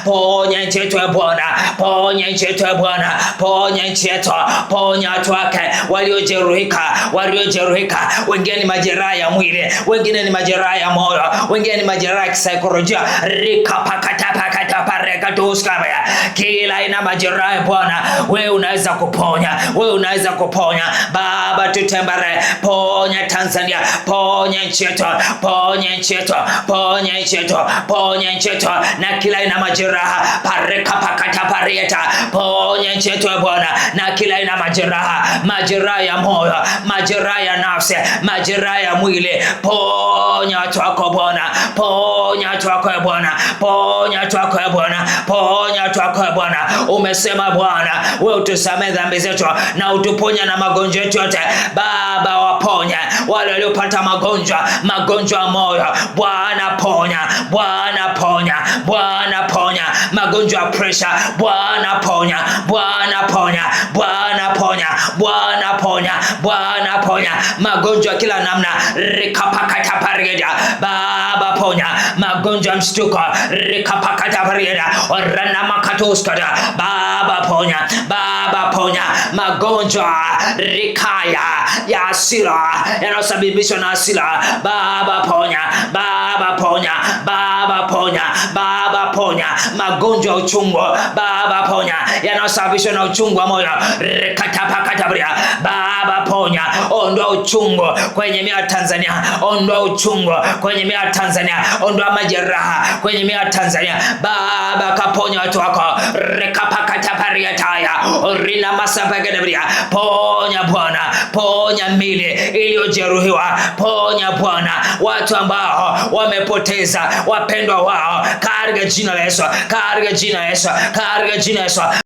ponya nchi yetu Bwana, ponya nchi yetu Bwana, ponya nchi yetu, ponya watu wake waliojeruhika, wengine ni majeraha ya mwili, wengine ni majeraha ya moyo, wengine ni majeraha ya kisaikolojia, kila aina majeraha Bwana, wewe unaweza kuponya, wewe unaweza kuponya. Baba, tutembere, ponya Tanzania, ponya nchi yetu, ponya nchi yetu, ponya nchi yetu, ponya nchi yetu na kila aina majeraha, ponya nchi yetu Bwana na kila aina majeraha ya moyo, majeraha ya nafsi, majeraha ya mwili, ponya watu wako Bwana, ponya watu wako Bwana, ponya watu wako Bwana, ponya watu wako Bwana. Umesema Bwana, wewe utusamehe dhambi zetu na utuponya na magonjwa yetu yote. Baba, waponya wale waliopata magonjwa ya moyo, Bwana ponya, Bwana ponya, Bwana ponya magonjwa ya pressure, Bwana ponya, Bwana ponya, Bwana ponya, Bwana ponya, Bwana ponya magonjwa kila namna, Baba ponya magonjwa mshtuko, Baba ponya, Baba ponya magonjwa ya hasira yanayosababishwa na hasira, Baba ponya, Baba ponya, Baba ponya, Baba ponya magonjwa ya uchungu, Baba ponya yanayosababishwa na uchungu wa moyo, Baba ponya, ondoa uchungu kwenye mioyo ya Tanzania, ondoa uchungu kwenye mioyo ya Tanzania, ondoa majeraha kwenye mioyo ya Tanzania. Baba, kaponya watu wako, ponya Bwana, ponya mili iliyojeruhiwa, ponya Bwana watu ambao wamepoteza wapendwa wao, katika jina la Yesu, katika jina la Yesu, katika jina la Yesu.